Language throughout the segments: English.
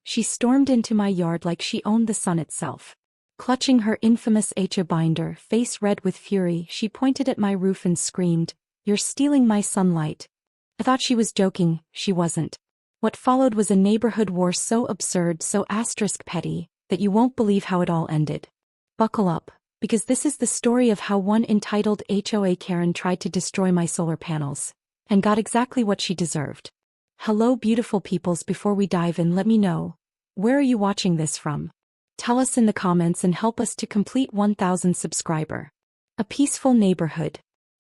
She stormed into my yard like she owned the sun itself. Clutching her infamous HOA binder, face red with fury, she pointed at my roof and screamed, "You're stealing my sunlight." I thought she was joking. She wasn't. What followed was a neighborhood war so absurd, so petty, that you won't believe how it all ended. Buckle up, because this is the story of how one entitled HOA Karen tried to destroy my solar panels, and got exactly what she deserved. Hello beautiful peoples, before we dive in, let me know, where are you watching this from? Tell us in the comments and help us to complete 1,000 subscriber. A peaceful neighborhood.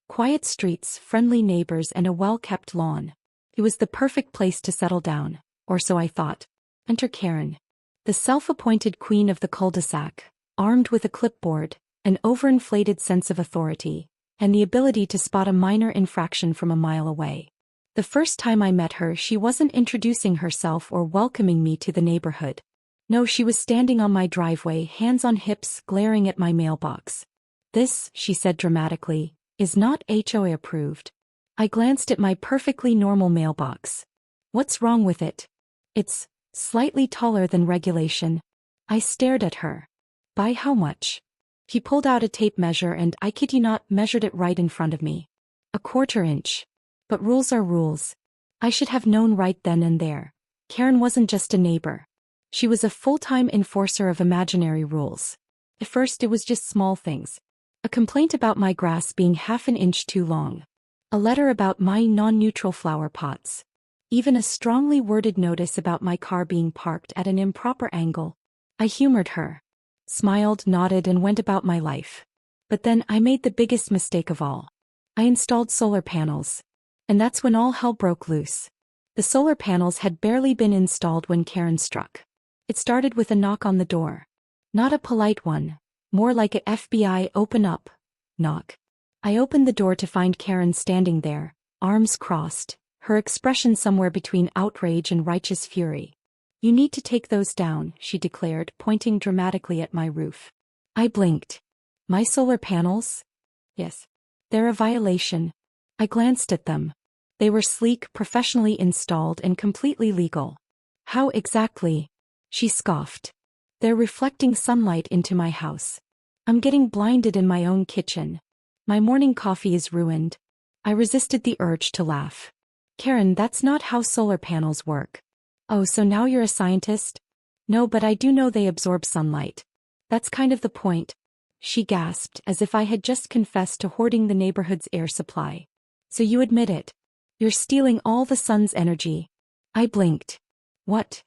Quiet streets, friendly neighbors and a well-kept lawn. It was the perfect place to settle down, or so I thought. Enter Karen, the self-appointed queen of the cul-de-sac, armed with a clipboard, an overinflated sense of authority, and the ability to spot a minor infraction from a mile away. The first time I met her, she wasn't introducing herself or welcoming me to the neighborhood. No, she was standing on my driveway, hands on hips, glaring at my mailbox. "This," she said dramatically, "is not HOA approved." I glanced at my perfectly normal mailbox. "What's wrong with it?" "It's slightly taller than regulation." I stared at her. "By how much?" He pulled out a tape measure and, I kid you not, measured it right in front of me. A 1/4 inch. But rules are rules. I should have known right then and there. Karen wasn't just a neighbor. She was a full-time enforcer of imaginary rules. At first it was just small things. A complaint about my grass being half an inch too long. A letter about my non-neutral flower pots. Even a strongly worded notice about my car being parked at an improper angle. I humored her. Smiled, nodded, and went about my life. But then I made the biggest mistake of all. I installed solar panels. And that's when all hell broke loose. The solar panels had barely been installed when Karen struck. It started with a knock on the door. Not a polite one, more like a FBI open up knock. I opened the door to find Karen standing there, arms crossed, her expression somewhere between outrage and righteous fury. "You need to take those down," she declared, pointing dramatically at my roof. I blinked. "My solar panels?" "Yes. They're a violation." I glanced at them. They were sleek, professionally installed, and completely legal. "How exactly?" She scoffed. "They're reflecting sunlight into my house. I'm getting blinded in my own kitchen. My morning coffee is ruined." I resisted the urge to laugh. "Karen, that's not how solar panels work." "Oh, so now you're a scientist?" "No, but I do know they absorb sunlight." "That's kind of the point." She gasped, as if I had just confessed to hoarding the neighborhood's air supply. "So you admit it? You're stealing all the sun's energy." I blinked. "What?"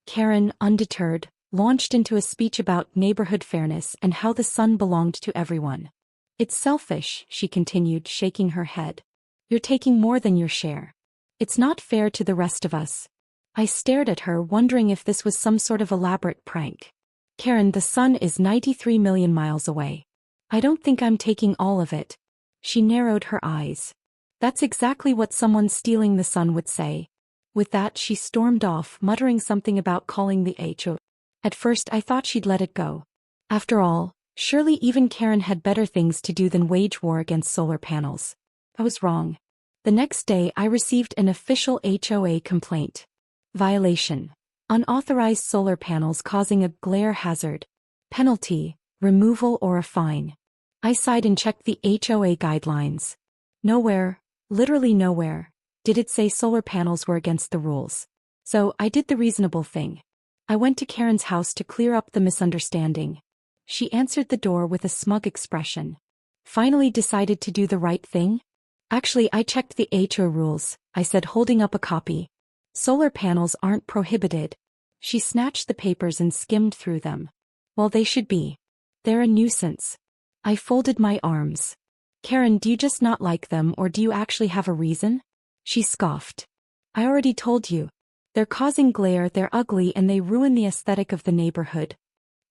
Karen, undeterred, launched into a speech about neighborhood fairness and how the sun belonged to everyone. "It's selfish," she continued, shaking her head. "You're taking more than your share. It's not fair to the rest of us." I stared at her, wondering if this was some sort of elaborate prank. "Karen, the sun is 93 million miles away. I don't think I'm taking all of it." She narrowed her eyes. "That's exactly what someone stealing the sun would say." With that, she stormed off, muttering something about calling the HOA. At first I thought she'd let it go. After all, surely even Karen had better things to do than wage war against solar panels. I was wrong. The next day I received an official HOA complaint. Violation. Unauthorized solar panels causing a glare hazard. Penalty, removal or a fine. I sighed and checked the HOA guidelines. Nowhere, literally nowhere, did it say solar panels were against the rules. So I did the reasonable thing. I went to Karen's house to clear up the misunderstanding. She answered the door with a smug expression. "Finally decided to do the right thing?" "Actually, I checked the HOA rules," I said, holding up a copy. "Solar panels aren't prohibited." She snatched the papers and skimmed through them. "Well, they should be. They're a nuisance." I folded my arms. "Karen, do you just not like them, or do you actually have a reason?" She scoffed. "I already told you. They're causing glare, they're ugly, and they ruin the aesthetic of the neighborhood."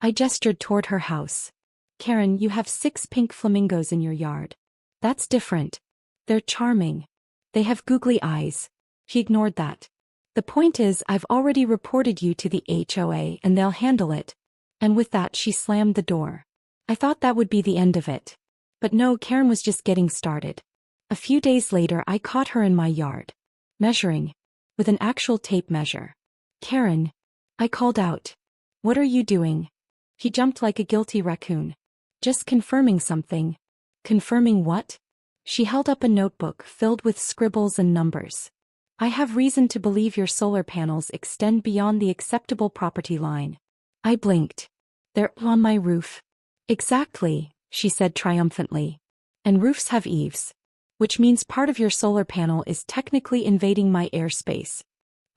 I gestured toward her house. "Karen, you have 6 pink flamingos in your yard. That's different. They're charming. They have googly eyes." She ignored that. "The point is, I've already reported you to the HOA and they'll handle it." And with that she slammed the door. I thought that would be the end of it. But no, Karen was just getting started. A few days later I caught her in my yard. Measuring. With an actual tape measure. "Karen, I called out. What are you doing? He jumped like a guilty raccoon. Just confirming something. Confirming what? She held up a notebook filled with scribbles and numbers. I have reason to believe your solar panels extend beyond the acceptable property line. I blinked. They're on my roof. Exactly, she said triumphantly. And roofs have eaves. Which means part of your solar panel is technically invading my airspace.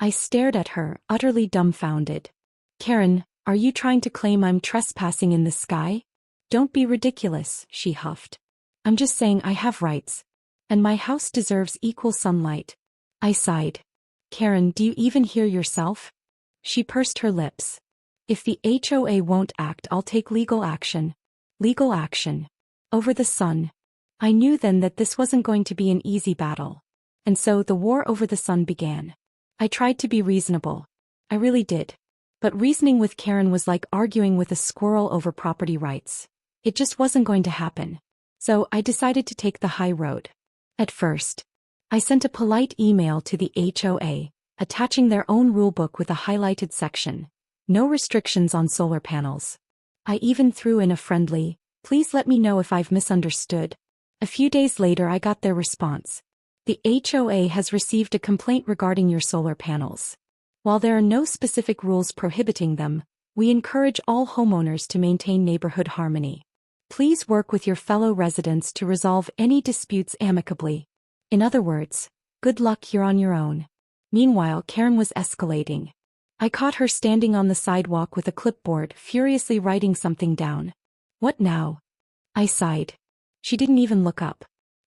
I stared at her, utterly dumbfounded. Karen, are you trying to claim I'm trespassing in the sky? Don't be ridiculous, she huffed. I'm just saying I have rights. And my house deserves equal sunlight. I sighed. Karen, do you even hear yourself? She pursed her lips. If the HOA won't act, I'll take legal action. Legal action. Over the sun. I knew then that this wasn't going to be an easy battle. And so the war over the sun began. I tried to be reasonable. I really did. But reasoning with Karen was like arguing with a squirrel over property rights. It just wasn't going to happen. So I decided to take the high road. At first, I sent a polite email to the HOA, attaching their own rulebook with a highlighted section. No restrictions on solar panels. I even threw in a friendly, please let me know if I've misunderstood. A few days later I got their response. The HOA has received a complaint regarding your solar panels. While there are no specific rules prohibiting them, we encourage all homeowners to maintain neighborhood harmony. Please work with your fellow residents to resolve any disputes amicably. In other words, good luck, you're on your own. Meanwhile, Karen was escalating. I caught her standing on the sidewalk with a clipboard, furiously writing something down. What now? I sighed. She didn't even look up.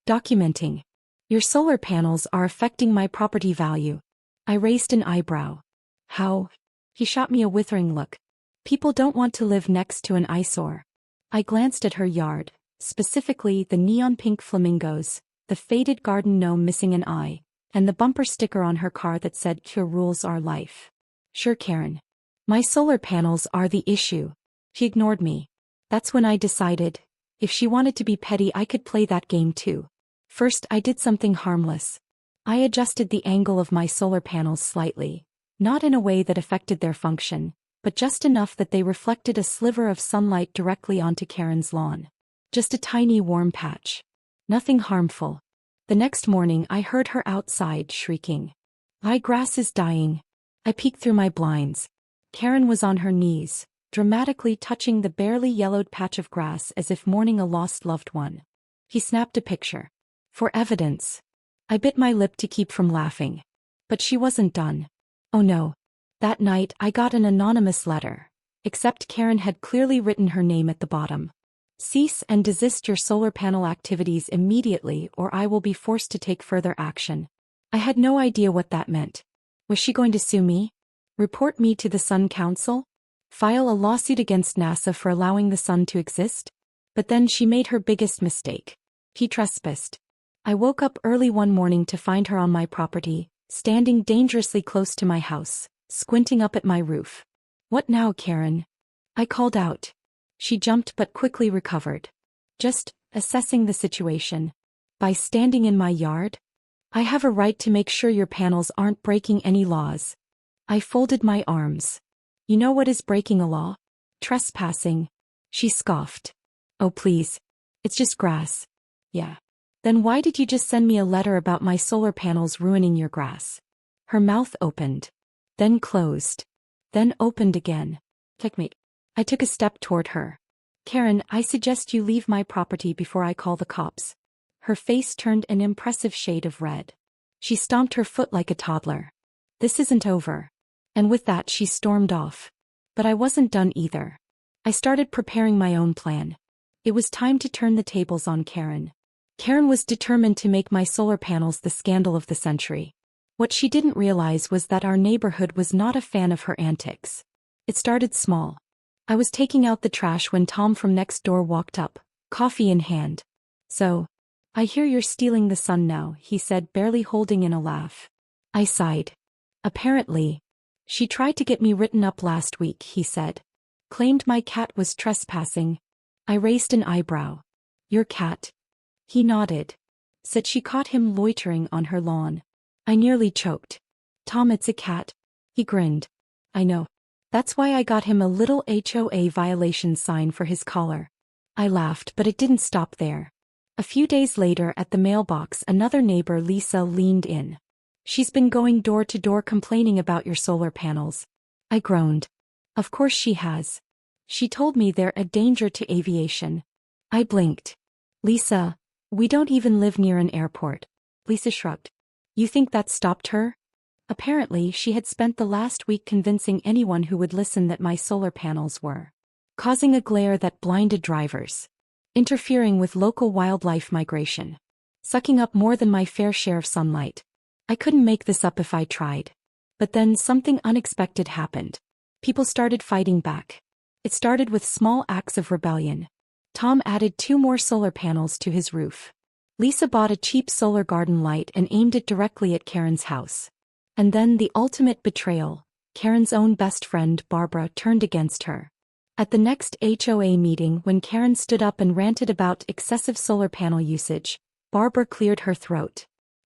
Documenting. Your solar panels are affecting my property value. I raised an eyebrow. How? He shot me a withering look. People don't want to live next to an eyesore. I glanced at her yard, specifically the neon pink flamingos, the faded garden gnome missing an eye, and the bumper sticker on her car that said, "Your rules are life." Sure, Karen. My solar panels are the issue. She ignored me. That's when I decided, if she wanted to be petty, I could play that game too. First, I did something harmless. I adjusted the angle of my solar panels slightly, not in a way that affected their function, but just enough that they reflected a sliver of sunlight directly onto Karen's lawn. Just a tiny warm patch. Nothing harmful. The next morning I heard her outside shrieking. My grass is dying. I peeked through my blinds. Karen was on her knees, dramatically touching the barely yellowed patch of grass as if mourning a lost loved one. He snapped a picture. For evidence. I bit my lip to keep from laughing. But she wasn't done. Oh no. That night I got an anonymous letter. Except Karen had clearly written her name at the bottom. Cease and desist your solar panel activities immediately or I will be forced to take further action. I had no idea what that meant. Was she going to sue me? Report me to the Sun Council? File a lawsuit against NASA for allowing the sun to exist? But then she made her biggest mistake. He trespassed. I woke up early one morning to find her on my property, standing dangerously close to my house, squinting up at my roof. What now, Karen? I called out. She jumped but quickly recovered. Just assessing the situation. By standing in my yard? I have a right to make sure your panels aren't breaking any laws. I folded my arms. You know what is breaking a law? Trespassing. She scoffed. Oh please. It's just grass. Yeah. Then why did you just send me a letter about my solar panels ruining your grass? Her mouth opened. Then closed. Then opened again. Take me. I took a step toward her. Karen, I suggest you leave my property before I call the cops. Her face turned an impressive shade of red. She stomped her foot like a toddler. This isn't over. And with that she stormed off. But I wasn't done either. I started preparing my own plan. It was time to turn the tables on Karen. Karen was determined to make my solar panels the scandal of the century. What she didn't realize was that our neighborhood was not a fan of her antics. It started small. I was taking out the trash when Tom from next door walked up, coffee in hand. So, I hear you're stealing the sun now, he said, barely holding in a laugh. I sighed. Apparently. She tried to get me written up last week, he said. Claimed my cat was trespassing. I raised an eyebrow. Your cat? He nodded. Said she caught him loitering on her lawn. I nearly choked. Tom, it's a cat. He grinned. I know. That's why I got him a little HOA violation sign for his collar. I laughed, but it didn't stop there. A few days later at the mailbox, another neighbor, Lisa, leaned in. She's been going door to door complaining about your solar panels. I groaned. Of course she has. She told me they're a danger to aviation. I blinked. Lisa, we don't even live near an airport. Lisa shrugged. You think that stopped her? Apparently, she had spent the last week convincing anyone who would listen that my solar panels were causing a glare that blinded drivers, interfering with local wildlife migration, sucking up more than my fair share of sunlight. I couldn't make this up if I tried. But then something unexpected happened. People started fighting back. It started with small acts of rebellion. Tom added 2 more solar panels to his roof. Lisa bought a cheap solar garden light and aimed it directly at Karen's house. And then the ultimate betrayal. Karen's own best friend, Barbara, turned against her. At the next HOA meeting, when Karen stood up and ranted about excessive solar panel usage, Barbara cleared her throat.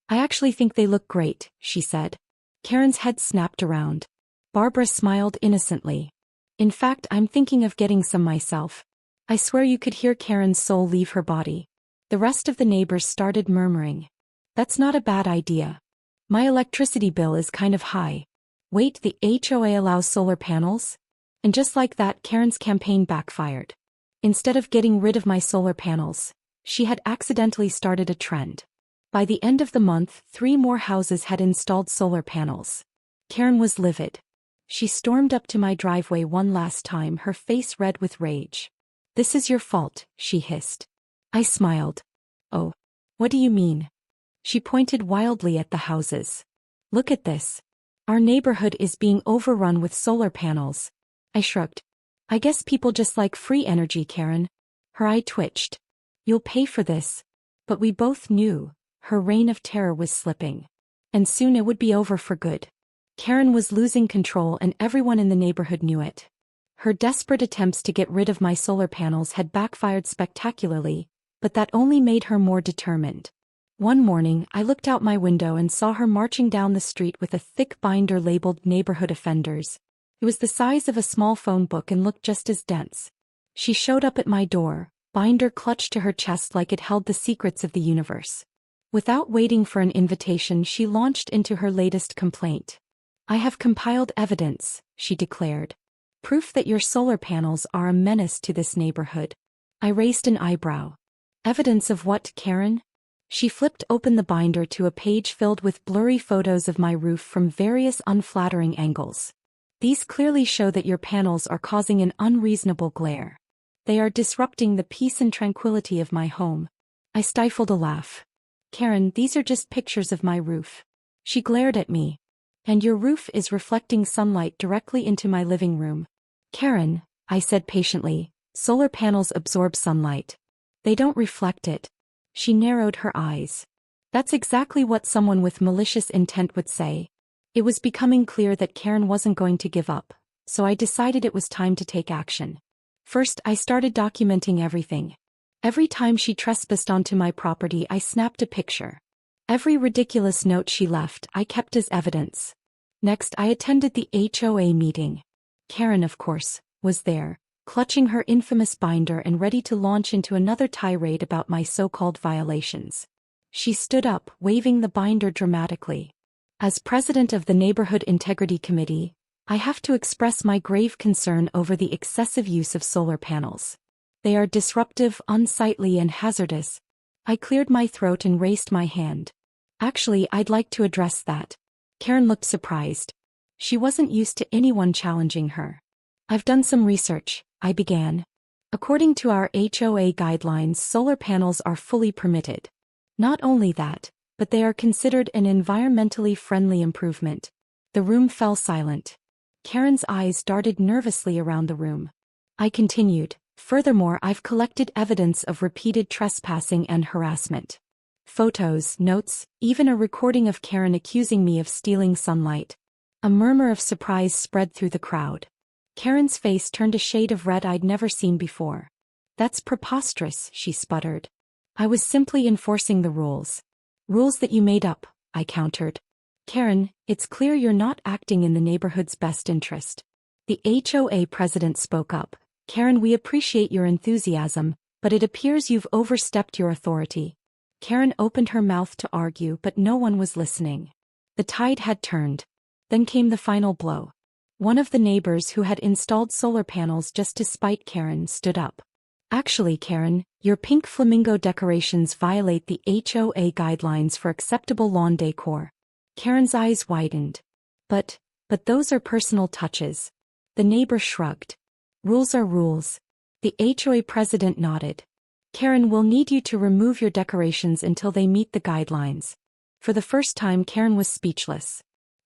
I actually think they look great, she said. Karen's head snapped around. Barbara smiled innocently. In fact, I'm thinking of getting some myself. I swear you could hear Karen's soul leave her body. The rest of the neighbors started murmuring. That's not a bad idea. My electricity bill is kind of high. Wait, the HOA allows solar panels? And just like that, Karen's campaign backfired. Instead of getting rid of my solar panels, she had accidentally started a trend. By the end of the month, 3 more houses had installed solar panels. Karen was livid. She stormed up to my driveway one last time, her face red with rage. This is your fault, she hissed. I smiled. Oh. What do you mean? She pointed wildly at the houses. Look at this. Our neighborhood is being overrun with solar panels. I shrugged. I guess people just like free energy, Karen. Her eye twitched. You'll pay for this. But we both knew her reign of terror was slipping. And soon it would be over for good. Karen was losing control and everyone in the neighborhood knew it. Her desperate attempts to get rid of my solar panels had backfired spectacularly, but that only made her more determined. One morning, I looked out my window and saw her marching down the street with a thick binder labeled Neighborhood Offenders. It was the size of a small phone book and looked just as dense. She showed up at my door, binder clutched to her chest like it held the secrets of the universe. Without waiting for an invitation, she launched into her latest complaint. I have compiled evidence, she declared. Proof that your solar panels are a menace to this neighborhood. I raised an eyebrow. Evidence of what, Karen? She flipped open the binder to a page filled with blurry photos of my roof from various unflattering angles. These clearly show that your panels are causing an unreasonable glare. They are disrupting the peace and tranquility of my home. I stifled a laugh. Karen, these are just pictures of my roof. She glared at me. And your roof is reflecting sunlight directly into my living room. Karen, I said patiently, solar panels absorb sunlight. They don't reflect it. She narrowed her eyes. That's exactly what someone with malicious intent would say. It was becoming clear that Karen wasn't going to give up, so I decided it was time to take action. First, I started documenting everything. Every time she trespassed onto my property, I snapped a picture. Every ridiculous note she left, I kept as evidence. Next, I attended the HOA meeting. Karen, of course, was there, clutching her infamous binder and ready to launch into another tirade about my so-called violations. She stood up, waving the binder dramatically. As president of the Neighborhood Integrity Committee, I have to express my grave concern over the excessive use of solar panels. They are disruptive, unsightly, and hazardous. I cleared my throat and raised my hand. Actually, I'd like to address that. Karen looked surprised. She wasn't used to anyone challenging her. I've done some research, I began. According to our HOA guidelines, solar panels are fully permitted. Not only that, but they are considered an environmentally friendly improvement. The room fell silent. Karen's eyes darted nervously around the room. I continued, furthermore, I've collected evidence of repeated trespassing and harassment. Photos, notes, even a recording of Karen accusing me of stealing sunlight. A murmur of surprise spread through the crowd. Karen's face turned a shade of red I'd never seen before. That's preposterous, she sputtered. I was simply enforcing the rules. Rules that you made up, I countered. Karen, it's clear you're not acting in the neighborhood's best interest. The HOA president spoke up. Karen, we appreciate your enthusiasm, but it appears you've overstepped your authority. Karen opened her mouth to argue, but no one was listening. The tide had turned. Then came the final blow. One of the neighbors who had installed solar panels just to spite Karen stood up. Actually, Karen, your pink flamingo decorations violate the HOA guidelines for acceptable lawn decor. Karen's eyes widened. But those are personal touches. The neighbor shrugged. Rules are rules. The HOA president nodded. Karen, will need you to remove your decorations until they meet the guidelines. For the first time, Karen was speechless.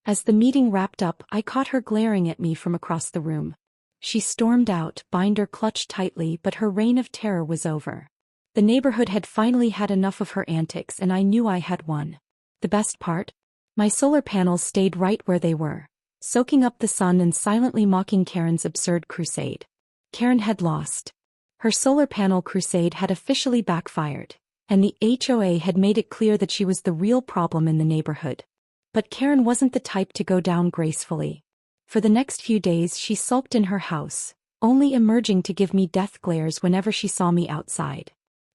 As the meeting wrapped up, I caught her glaring at me from across the room. She stormed out, binder clutched tightly, but her reign of terror was over. The neighborhood had finally had enough of her antics, and I knew I had won. The best part? My solar panels stayed right where they were, soaking up the sun and silently mocking Karen's absurd crusade. Karen had lost. Her solar panel crusade had officially backfired, and the HOA had made it clear that she was the real problem in the neighborhood. But Karen wasn't the type to go down gracefully. For the next few days she sulked in her house, only emerging to give me death glares whenever she saw me outside.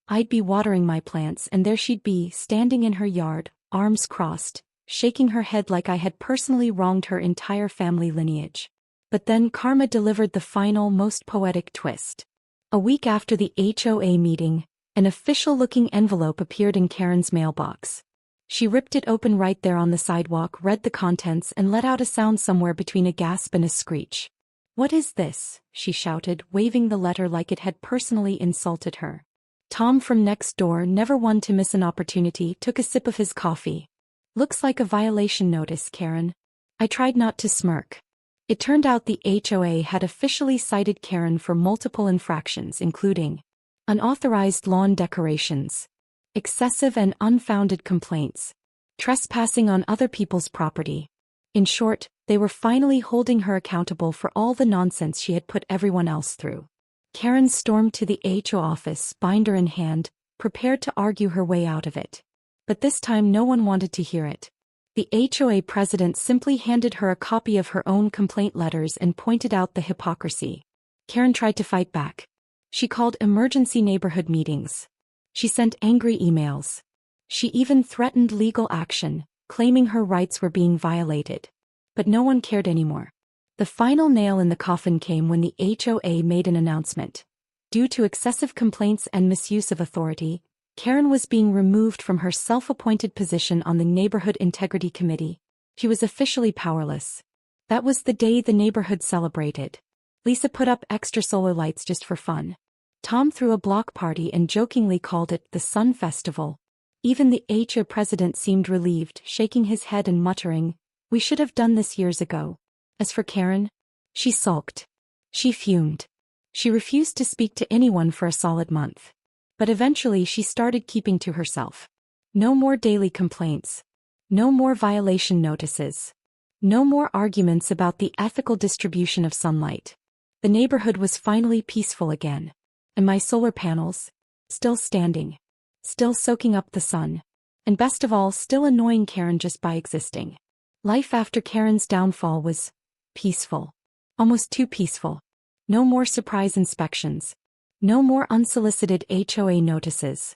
I'd be watering my plants and there she'd be, standing in her yard, arms crossed, shaking her head like I had personally wronged her entire family lineage. But then karma delivered the final, most poetic twist. A week after the HOA meeting, an official-looking envelope appeared in Karen's mailbox. She ripped it open right there on the sidewalk, read the contents, and let out a sound somewhere between a gasp and a screech. "What is this?" she shouted, waving the letter like it had personally insulted her. Tom from next door, never one to miss an opportunity, took a sip of his coffee. "Looks like a violation notice, Karen." I tried not to smirk. It turned out the HOA had officially cited Karen for multiple infractions, including unauthorized lawn decorations, excessive and unfounded complaints, trespassing on other people's property. In short, they were finally holding her accountable for all the nonsense she had put everyone else through. Karen stormed to the HOA office, binder in hand, prepared to argue her way out of it. But this time no one wanted to hear it. The HOA president simply handed her a copy of her own complaint letters and pointed out the hypocrisy. Karen tried to fight back. She called emergency neighborhood meetings. She sent angry emails. She even threatened legal action, claiming her rights were being violated. But no one cared anymore. The final nail in the coffin came when the HOA made an announcement. Due to excessive complaints and misuse of authority, Karen was being removed from her self-appointed position on the Neighborhood Integrity Committee. She was officially powerless. That was the day the neighborhood celebrated. Lisa put up extra solar lights just for fun. Tom threw a block party and jokingly called it the Sun Festival. Even the HOA president seemed relieved, shaking his head and muttering, "We should have done this years ago." As for Karen, she sulked. She fumed. She refused to speak to anyone for a solid month. But eventually she started keeping to herself. No more daily complaints. No more violation notices. No more arguments about the ethical distribution of sunlight. The neighborhood was finally peaceful again. And my solar panels? Still standing. Still soaking up the sun. And best of all, still annoying Karen just by existing. Life after Karen's downfall was peaceful. Almost too peaceful. No more surprise inspections. No more unsolicited HOA notices.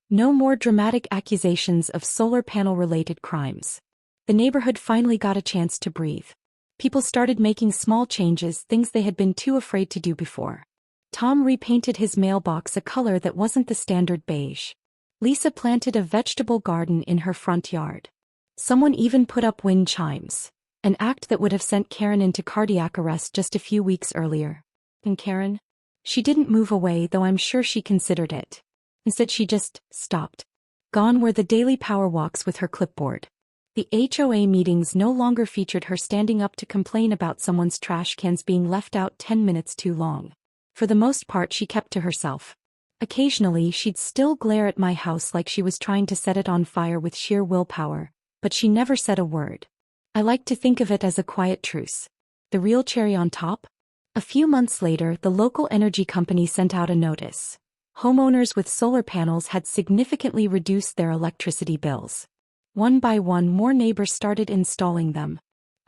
No more dramatic accusations of solar panel-related crimes. The neighborhood finally got a chance to breathe. People started making small changes, things they had been too afraid to do before. Tom repainted his mailbox a color that wasn't the standard beige. Lisa planted a vegetable garden in her front yard. Someone even put up wind chimes, an act that would have sent Karen into cardiac arrest just a few weeks earlier. And Karen? She didn't move away, though I'm sure she considered it. Instead she just stopped. Gone were the daily power walks with her clipboard. The HOA meetings no longer featured her standing up to complain about someone's trash cans being left out 10 minutes too long. For the most part she kept to herself. Occasionally she'd still glare at my house like she was trying to set it on fire with sheer willpower, but she never said a word. I like to think of it as a quiet truce. The real cherry on top? A few months later, the local energy company sent out a notice. Homeowners with solar panels had significantly reduced their electricity bills. One by one, more neighbors started installing them.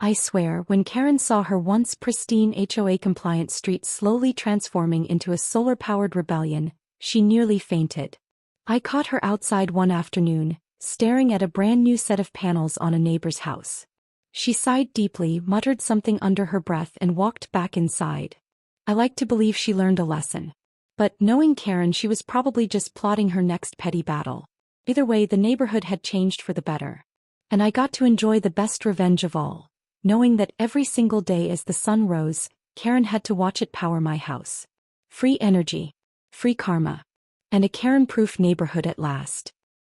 I swear, when Karen saw her once pristine HOA-compliant street slowly transforming into a solar-powered rebellion, she nearly fainted. I caught her outside one afternoon, staring at a brand-new set of panels on a neighbor's house. She sighed deeply, muttered something under her breath and walked back inside. I like to believe she learned a lesson. But, knowing Karen, she was probably just plotting her next petty battle. Either way, the neighborhood had changed for the better. And I got to enjoy the best revenge of all, knowing that every single day as the sun rose, Karen had to watch it power my house. Free energy. Free karma. And a Karen-proof neighborhood at last.